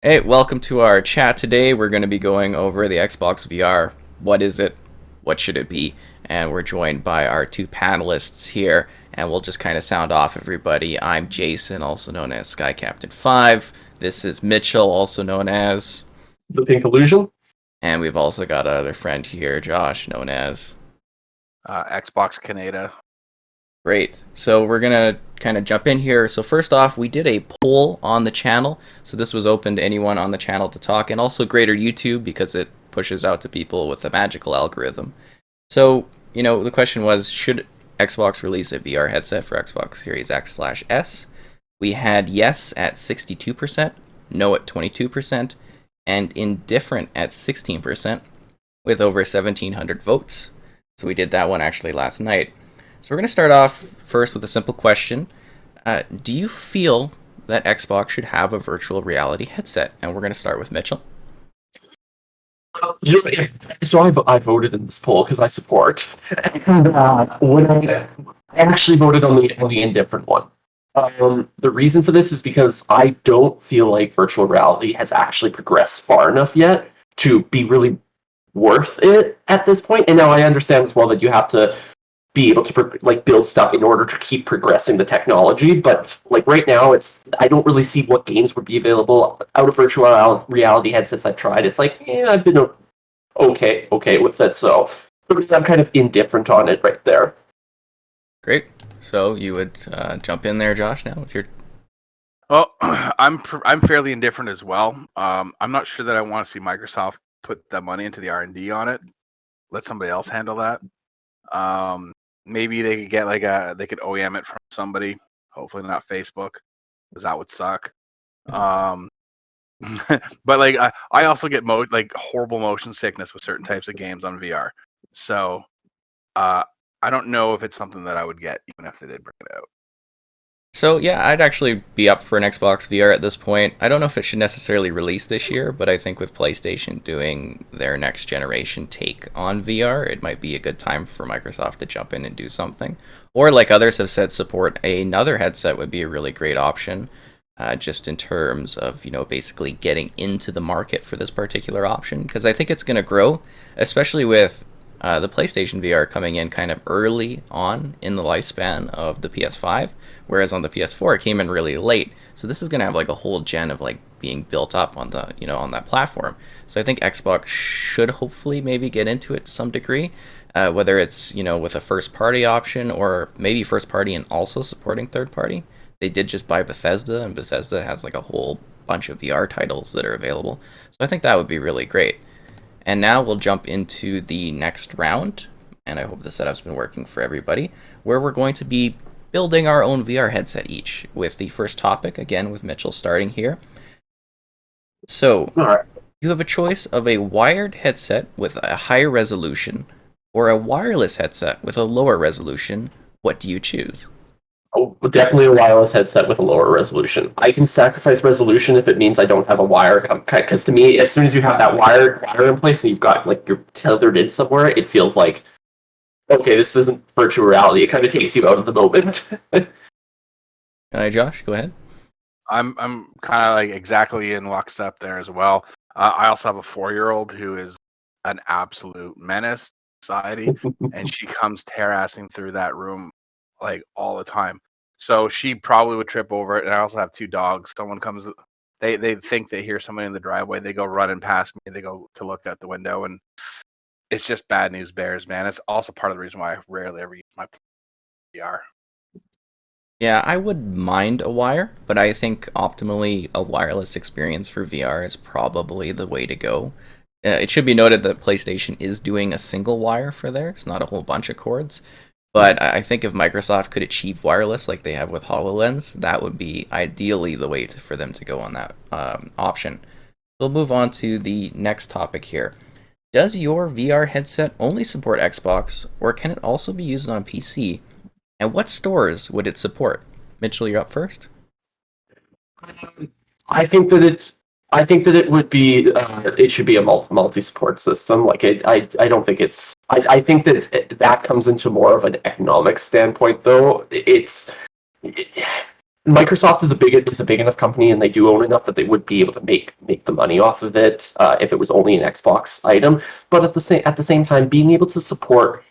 Hey, welcome to our chat today. We're going to be going over the Xbox VR. What is it? What should it be? And we're joined by our two panelists here, and we'll just kind of sound off everybody. I'm Jason, also known as Sky Captain 5. This is Mitchell, also known as. The Pink Illusion. And we've also got our other friend here, Josh, known as. Xbox Canada. Great. So we're going to kind of jump in here. So first off, we did a poll on the channel. So this was open to anyone on the channel to talk, and also greater YouTube because it pushes out to people with a magical algorithm. So, the question was, should Xbox release a VR headset for Xbox Series X/S? We had yes at 62%, no at 22%, and indifferent at 16%, with over 1,700 votes. So we did that one actually last night. So we're going to start off first with a simple question. Do you feel that Xbox should have a virtual reality headset? And we're going to start with Mitchell. So I voted in this poll because I support, and when I actually voted on the indifferent one. The reason for this is because I don't feel like virtual reality has actually progressed far enough yet to be really worth it at this point. And now I understand as well that you have to be able to build stuff in order to keep progressing the technology. But right now, I don't really see what games would be available out of virtual reality headsets I've tried. It's like, I've been okay with it. So I'm kind of indifferent on it right there. Great. So you would jump in there, Josh, now with your. Well, I'm fairly indifferent as well. I'm not sure that I want to see Microsoft put that money into the R&D on it. Let somebody else handle that. Maybe they could get they could OEM it from somebody. Hopefully not Facebook, because that would suck. But I also get horrible motion sickness with certain types of games on VR. So I don't know if it's something that I would get even if they did bring it out. So yeah, I'd actually be up for an Xbox VR at this point. I don't know if it should necessarily release this year, but I think with PlayStation doing their next generation take on VR, it might be a good time for Microsoft to jump in and do something. Or like others have said, support another headset would be a really great option. Just in terms of basically getting into the market for this particular option, because I think it's going to grow, especially with the PlayStation VR coming in kind of early on in the lifespan of the PS5, whereas on the PS4 it came in really late. So this is going to have like a whole gen of being built up on the on that platform. So I think Xbox should hopefully maybe get into it to some degree, whether it's with a first party option or maybe first party and also supporting third party. They did just buy Bethesda, and Bethesda has a whole bunch of VR titles that are available. So I think that would be really great. And now we'll jump into the next round, and I hope the setup's been working for everybody, where we're going to be building our own VR headset each, with the first topic, again with Mitchell starting here. So, you have a choice of a wired headset with a higher resolution, or a wireless headset with a lower resolution. What do you choose? Oh, definitely a wireless headset with a lower resolution. I can sacrifice resolution if it means I don't have a wire. Because to me, as soon as you have that wire in place and you've got you're tethered in somewhere, it feels like, okay, this isn't virtual reality. It kind of takes you out of the moment. Josh, go ahead. I'm kind of exactly in lockstep there as well. I also have a 4-year-old who is an absolute menace to society, and she comes terrassing through that room all the time. So she probably would trip over it. And I also have 2 dogs. Someone comes, they think they hear somebody in the driveway. They go running past me. They go to look out the window, and it's just bad news bears, man. It's also part of the reason why I rarely ever use my VR. Yeah, I would mind a wire, but I think optimally a wireless experience for VR is probably the way to go. It should be noted that PlayStation is doing a single wire for theirs, not a whole bunch of cords. But I think if Microsoft could achieve wireless like they have with HoloLens, that would be ideally the way for them to go on that option. We'll move on to the next topic here. Does your VR headset only support Xbox, or can it also be used on PC? And what stores would it support? Mitchell, you're up first. I think that it would be it should be a multi-support system. I don't think it's I think that comes into more of an economic standpoint though. Microsoft is a big enough company, and they do own enough that they would be able to make the money off of it if it was only an Xbox item. But at the same time, being able to support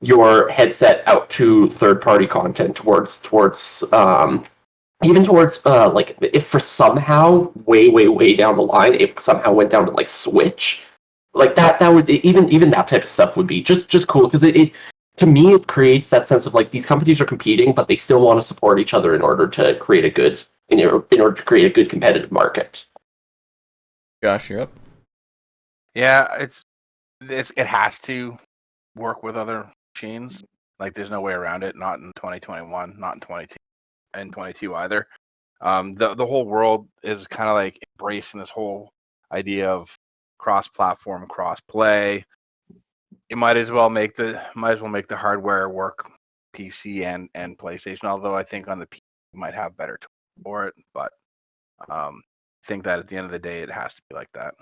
your headset out to third party content towards even towards like if for somehow way down the line it somehow went down to like Switch, like that would even that type of stuff would be just cool because it to me it creates that sense of like these companies are competing but they still want to support each other in order to create a good in order to create a good competitive market. Josh, you're up. Yeah, it has to work with other machines. Like there's no way around it. Not in 2021, not in 22, and 22 either. The whole world is kind of like embracing this whole idea of cross-platform, cross-play. You might as well make the hardware work PC and PlayStation. Although I think on the PC you might have better tools for it, but I think that at the end of the day it has to be like that.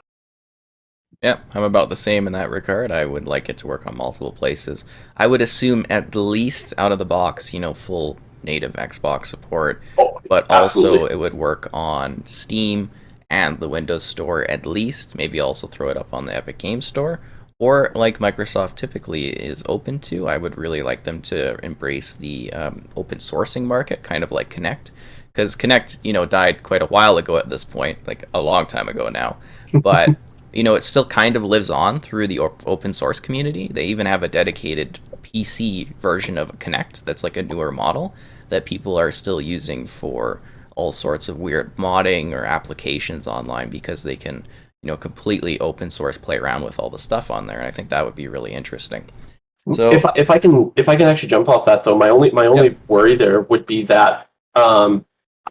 Yeah, I'm about the same in that regard. I would like it to work on multiple places. I would assume at least out of the box, full native Xbox support, Oh, but also absolutely. it would work on Steam and the Windows Store at least. Maybe also throw it up on the Epic Games Store. Or, like Microsoft typically is open to, I would really like them to embrace the open sourcing market, kind of like Connect. Because Connect, died quite a while ago at this point, like a long time ago now. But it still kind of lives on through the open source community. They even have a dedicated PC version of Connect that's like a newer model that people are still using for all sorts of weird modding or applications online because they can, completely open source play around with all the stuff on there. And I think that would be really interesting. So, If I can actually jump off that though, my yep. only worry there would be that I'm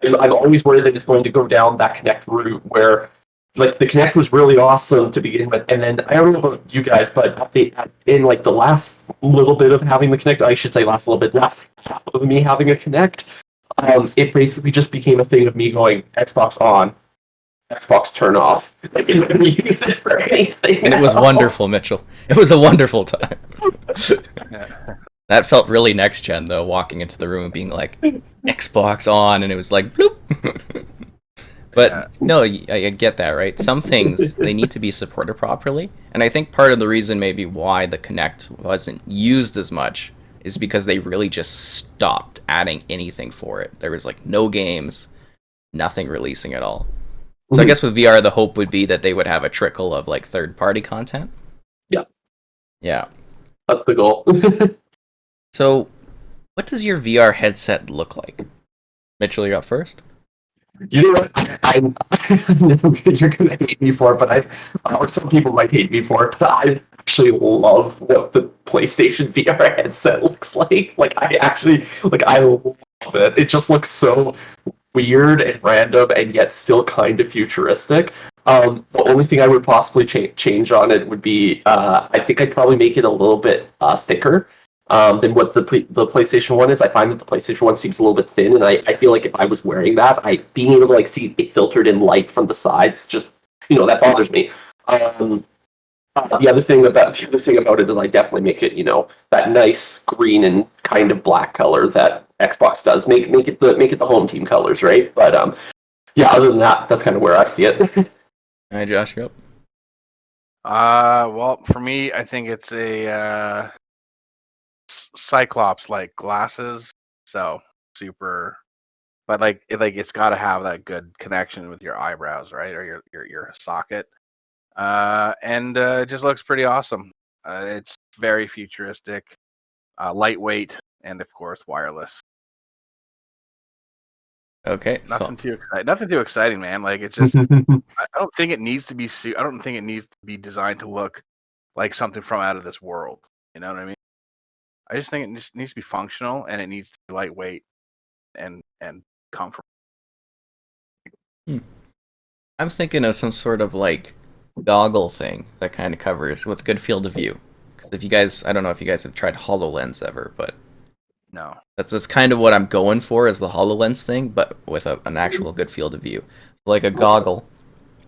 always worried that it's going to go down that Connect route where like the Connect was really awesome to begin with, and then I don't know about you guys, but in like the last little bit of having the Connect, I should say last half of me having a Connect, it basically just became a thing of me going Xbox on, Xbox turn off. Like, you never use it for anything And it was else. wonderful, Mitchell. It was a wonderful time. Yeah. That felt really next gen, though, walking into the room and being like, Xbox on, and it was like, bloop. But Yeah. no, I get that, right? Some things they need to be supported properly, and I think part of the reason maybe why the Kinect wasn't used as much is because they really just stopped adding anything for it. There was like no games, nothing releasing at all. So I Mhm. guess with VR, the hope would be that they would have a trickle of like third-party content. Yeah, Yeah. that's the goal. So, what does your VR headset look like? Mitchell, you're up first. You know what? You're gonna hate me for it, but or some people might hate me for it, but I actually love what the PlayStation VR headset looks like. I love it. It just looks so weird and random, and yet still kind of futuristic. The only thing I would possibly change on it would be, I think I'd probably make it a little bit thicker than what the PlayStation One is. I find that the PlayStation One seems a little bit thin, and I feel like if I was wearing that, I being able to like see it filtered in light from the sides, just that bothers me. Um, the other thing about it is I definitely make it that nice green and kind of black color that Xbox does. Make it the home team colors, right? But yeah, other than that, that's kind of where I see it. All right, Josh, you're up. Well, for me, I think it's a Cyclops like glasses. So super, but it's got to have that good connection with your eyebrows, right, or your socket. And it just looks pretty awesome. It's very futuristic, lightweight, and of course wireless. Okay, so Nothing too exciting, man. Like it's just I don't think it needs to be I don't think it needs to be designed to look like something from out of this world. You know what I mean? I just think it just needs to be functional and it needs to be lightweight and comfortable. hmm, I'm thinking of some sort of like goggle thing that kind of covers with good field of view. Because if you guys, I don't know if you guys have tried HoloLens ever, but No. that's kind of what I'm going for is the HoloLens thing, but with an actual good field of view, like a goggle,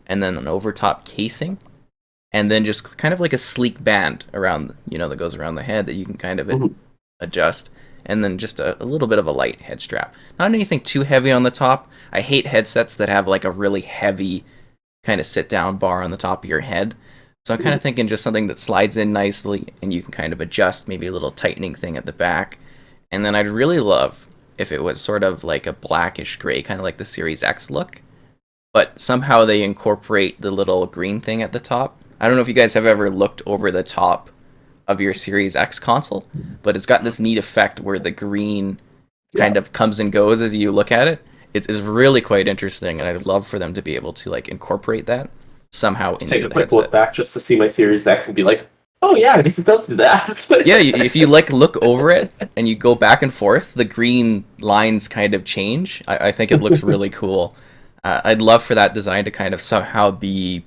and then an overtop casing, and then just kind of like a sleek band around, that goes around the head that you can kind of adjust. and then just a little bit of a light head strap. Not anything too heavy on the top. I hate headsets that have like a really heavy kind of sit down bar on the top of your head. So I'm kind of thinking just something that slides in nicely and you can kind of adjust, maybe a little tightening thing at the back. And then I'd really love if it was sort of like a blackish gray, kind of like the Series X look, but somehow they incorporate the little green thing at the top. I don't know if you guys have ever looked over the top of your Series X console, but it's got this neat effect where the green kind of comes and goes as you look at it. It is really quite interesting, and I'd love for them to be able to like incorporate that somehow into Take a the quick headset. look back just to see my Series X and be like, oh yeah, I guess it does do that. Yeah, if you like look over it and you go back and forth, the green lines kind of change. I think it looks really cool. I'd love for that design to kind of somehow be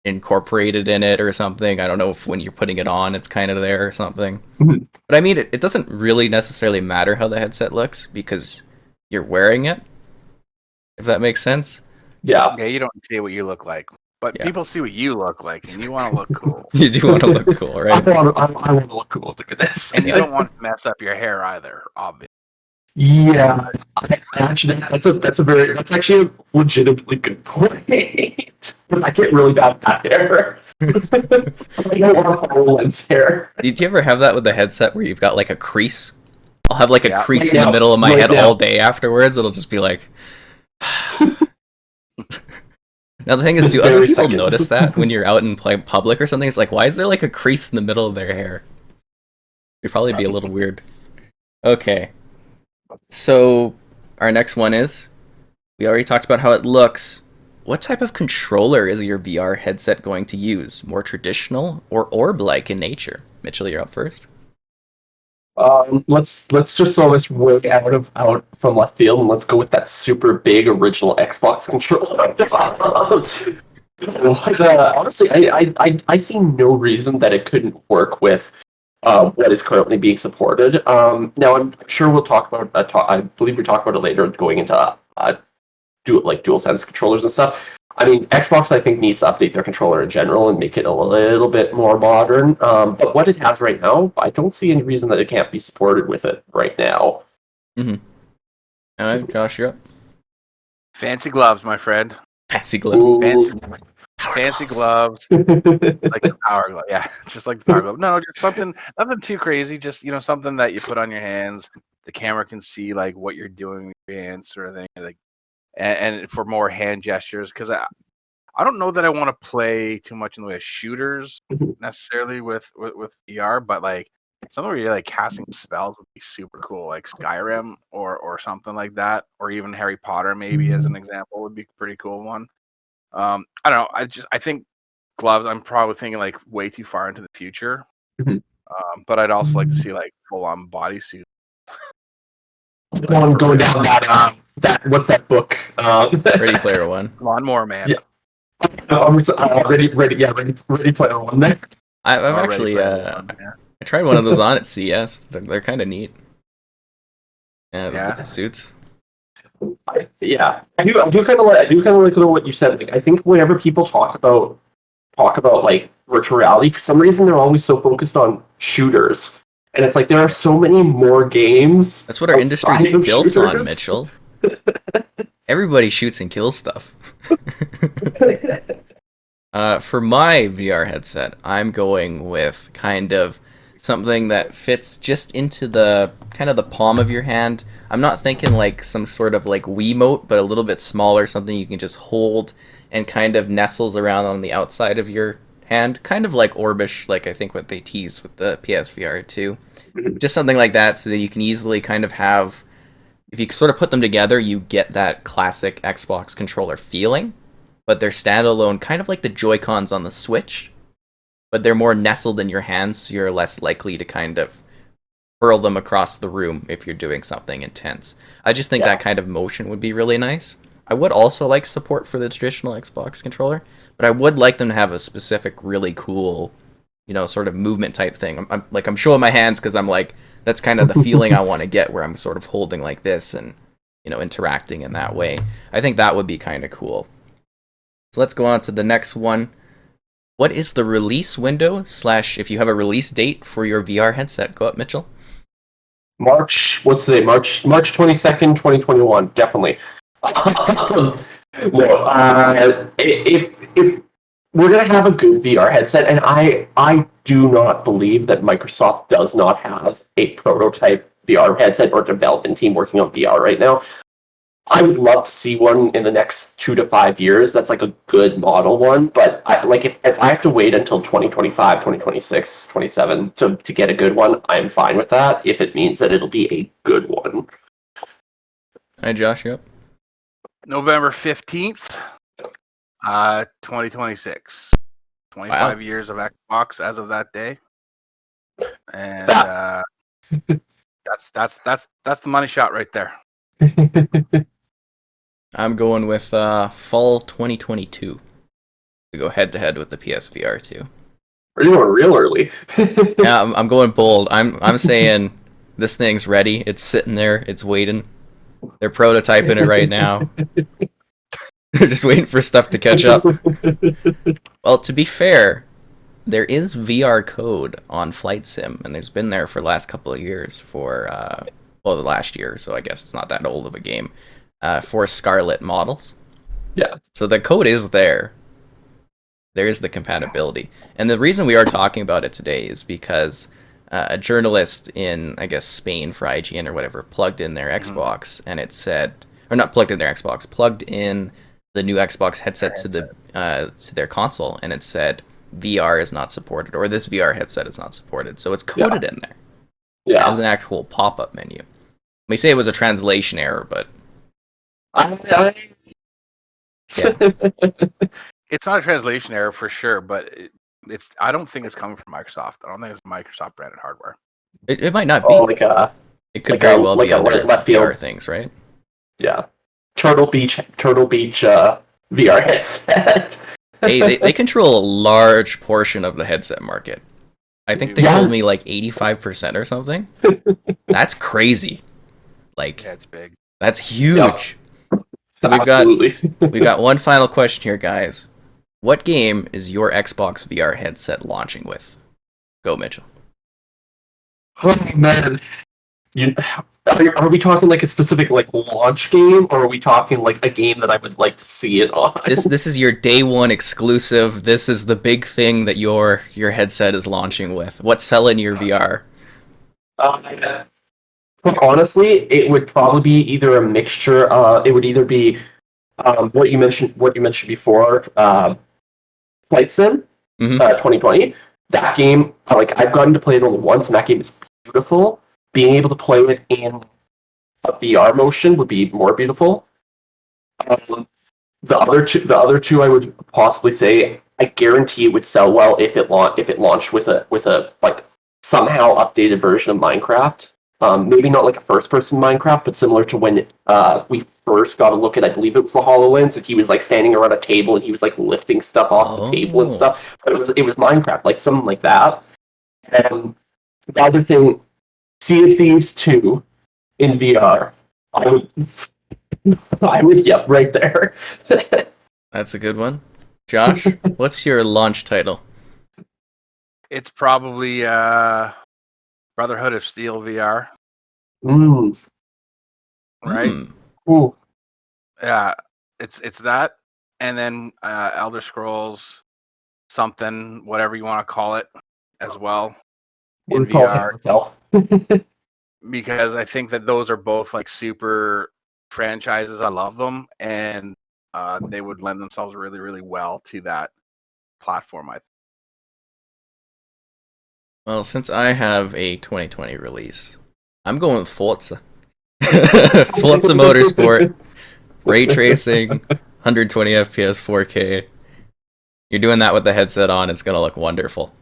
incorporated in it or something. I don't know if when you're putting it on, it's kind of there or something. But I mean, it doesn't really necessarily matter how the headset looks because you're wearing it, if that makes sense. Yeah. Yeah, you don't see what you look like, but Yeah. people see what you look like, and you want to look cool. You do want to look cool, I right? want to look cool. Look at this. And you don't want to mess up your hair either, obviously. Yeah, actually, that's actually a legitimately good point. Because I get really bad cat hair. I don't want to follow lens hair. Did you ever have that with the headset where you've got like a crease? I'll have like a Yeah. crease Right in the now. middle of my Right head now. all day afterwards. It'll just be like. Now the thing is, Just do other very people seconds. notice that when you're out in public or something? It's like, why is there like a crease in the middle of their hair? It'd probably be a little weird. Okay, so our next one is, we already talked about how it looks. What type of controller is your VR headset going to use? More traditional or orb-like in nature? Mitchell, you're up first. Let's just throw this way out from left field and let's go with that super big original Xbox controller. But, honestly, I see no reason that it couldn't work with what is currently being supported. Now I'm sure we'll talk about. I believe we talk about it later, going into dual sense controllers and stuff. I mean, Xbox I think needs to update their controller in general and make it a little bit more modern. But what it has right now, I don't see any reason that it can't be supported with it right now. Mm-hmm. All right, Josh, you're up. Fancy gloves, my friend. Fancy gloves. Ooh. Fancy gloves, like the power glove. Yeah, just like the power glove. No, just nothing too crazy. Just something that you put on your hands. The camera can see like what you're doing with your hands, sort of thing. Like, and for more hand gestures, because I don't know that I want to play too much in the way of shooters necessarily with VR, but like something where you're like casting spells would be super cool, like Skyrim or something like that, or even Harry Potter maybe as an example would be a pretty cool one. I don't know. I think gloves. I'm probably thinking like way too far into the future. But I'd also like to see like full on bodysuit. I'm going down that what's that book? Ready Player One. Lawnmower Man. Yeah. Ready Player One there. I've Or Ready actually Player One, yeah. I tried one of those on at CS. They're kind of neat. Yeah, Yeah. the suits. I do kind of like what you said. Like, I think whenever people talk about like virtual reality, for some reason they're always so focused on shooters, and it's like there are so many more games. That's what our industry's outside of built on, shooters. Mitchell. Everybody shoots and kills stuff. For my VR headset, I'm going with kind of something that fits just into the kind of the palm of your hand. I'm not thinking like some sort of like Wiimote, but a little bit smaller, something you can just hold and kind of nestles around on the outside of your hand, kind of like Orbish, like I think what they teased with the PSVR 2. Just something like that so that you can easily kind of have, if you sort of put them together, you get that classic Xbox controller feeling, but they're standalone, kind of like the Joy-Cons on the Switch, but they're more nestled in your hands, so you're less likely to kind of hurl them across the room if you're doing something intense. I just think that kind of motion would be really nice. I would also like support for the traditional Xbox controller, but I would like them to have a specific, really cool, sort of movement type thing. I'm showing my hands because I'm like, that's kind of the feeling I want to get, where I'm sort of holding like this and, interacting in that way. I think that would be kind of cool. So let's go on to the next one. What is the release window / if you have a release date for your VR headset? Go up, Mitchell. March, what's today? March 22nd, 2021. Definitely. No, if we're gonna have a good VR headset, and I do not believe that Microsoft does not have a prototype VR headset or development team working on VR right now. I would love to see one in the next 2 to 5 years. That's like a good model one. But if I have to wait until 2025, 2026, 27 to get a good one, I'm fine with that if it means that it'll be a good one. Hi, Josh. Yep. November 15th, 2026. Wow. 25 years of Xbox as of that day, and That that's the money shot right there. I'm going with fall 2022 to go head to head with the PSVR 2. we're doing real early. Yeah, I'm going bold. I'm saying this thing's ready. It's sitting there. It's waiting. They're prototyping it right now. They're just waiting for stuff to catch up. Well, to be fair, there is VR code on Flight Sim, and there's been there for the last couple of years for, the last year, so I guess it's not that old of a game, for Scarlet models. Yeah. So the code is there. There is the compatibility. And the reason we are talking about it today is because a journalist in, I guess, Spain for IGN or whatever plugged in their Xbox, and it said, or not plugged in their Xbox, plugged in the new Xbox headset to their console, and it said VR is not supported, or this VR headset is not supported. So it's coded in there as Yeah. an actual pop-up menu. We say it was a translation error, but I yeah, It's not a translation error for sure, but it's. I don't think it's coming from Microsoft. I don't think it's Microsoft branded hardware. it might not oh be. like a It could very well be other left VR field. things, right? Yeah. Turtle Beach VR headset. Hey, they control a large portion of the headset market. I think they Yeah. told me like 85% or something. That's crazy. Like, Yeah, it's big. that's Yep. huge. So Absolutely. we've got one final question here, guys. What game is your Xbox VR headset launching with? Go, Mitchell. Oh man. You, are we talking like a specific like launch game, or are we talking like a game that I would like to see it on? This is your day one exclusive. This is the big thing that your headset is launching with. What's selling your VR? uh, Honestly, it would probably be either a mixture. It would either be what you mentioned before, Flight Sim, Mm-hmm. 2020. That game, like I've gotten to play it only once, and that game is beautiful. Being able to play it in a VR motion would be even more beautiful. Um, the other two, I would possibly say, I guarantee it would sell well if it launched with a like somehow updated version of Minecraft. Maybe not like a first-person Minecraft, but similar to when we first got a look at, I believe it was the HoloLens, and he was like standing around a table and he was like lifting stuff off the table and Oh, stuff. But it was Minecraft, like something like that. And the other thing, Sea of Thieves 2 in VR. I would, I was, yep, right there. that's a good one. Josh, what's your launch title? It's probably Brotherhood of Steel VR, Mm, right? Hmm. ooh, Yeah, it's that, and then Elder Scrolls something, whatever you want to call it, as well what do in we call VR, Hammerfell? because I think that those are both like super franchises. I love them, and they would lend themselves really, really well to that platform. I think. Well, since I have a 2020 release, I'm going with Forza. Forza Motorsport, ray tracing, 120 FPS, 4K. You're doing that with the headset on. It's gonna look wonderful.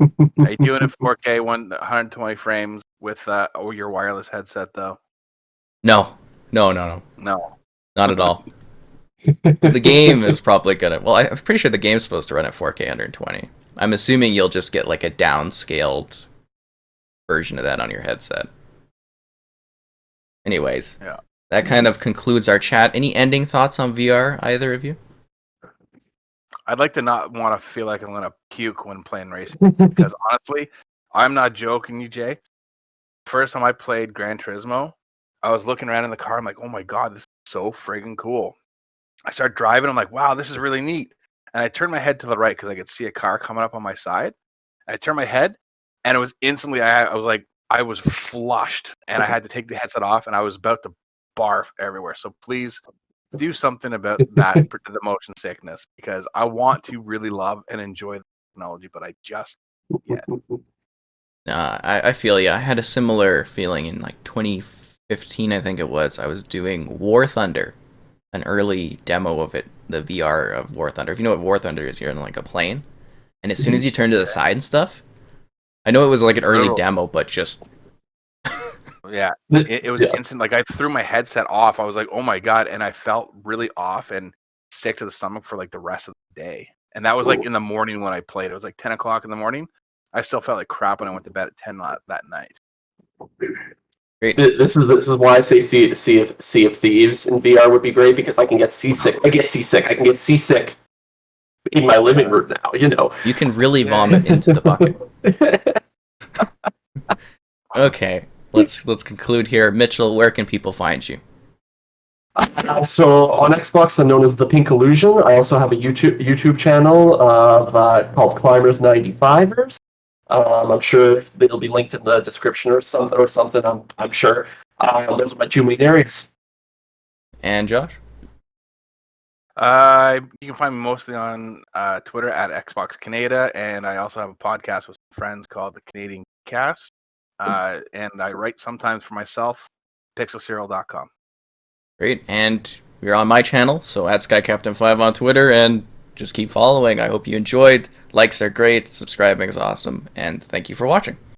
Are you doing it 4K, 120 frames with your wireless headset though? No, no, No. not at all. The game is probably gonna. Well, I'm pretty sure the game's supposed to run at 4K 120. I'm assuming you'll just get like a downscaled version of that on your headset. Anyways, Yeah. that kind of concludes our chat. Any ending thoughts on VR, either of you? I'd like to not want to feel like I'm gonna puke when playing racing because honestly, I'm not joking, you Jay. first time I played Gran Turismo, I was looking around in the car. I'm like, oh my god, this is so friggin' cool. I start driving. I'm like, wow, this is really neat. And I turned my head to the right because I could see a car coming up on my side. I turned my head, and it was instantly. I was like, I was flushed, and I had to take the headset off, and I was about to barf everywhere. So please do something about that, the motion sickness, because I want to really love and enjoy the technology, but I just yet. I feel you. I had a similar feeling in like 2015, I think it was. I was doing War Thunder, an early demo of it, the VR of War Thunder. If you know what War Thunder is, you're in like a plane, and as soon as you turn to the side and stuff, I know it was like an early Literal- demo, but just Yeah, it was Yeah. instant. Like I threw my headset off. I was like, oh my god, and I felt really off and sick to the stomach for like the rest of the day. And that was like in the morning when I played. It was like 10 o'clock in the morning. I still felt like crap when I went to bed at 10 that night. great. This is why I say Sea of Thieves in VR would be great, because I can get seasick. I get seasick. I can get seasick in my living room now. You know. You can really Yeah. vomit into the bucket. Okay, let's conclude here. Mitchell, where can people find you? So on Xbox, I'm known as the Pink Illusion. I also have a YouTube channel called Climbers 95ers. I'm sure they'll be linked in the description or something. I'm sure. Those are my two main areas. And Josh? You can find me mostly on Twitter at Xbox Canada, and I also have a podcast with some friends called the Canadian Cast. And I write sometimes for myself, pixelserial.com. Great. And you're on my channel, so at SkyCaptain5 on Twitter, and just keep following. I hope you enjoyed. Likes are great, subscribing is awesome, and thank you for watching.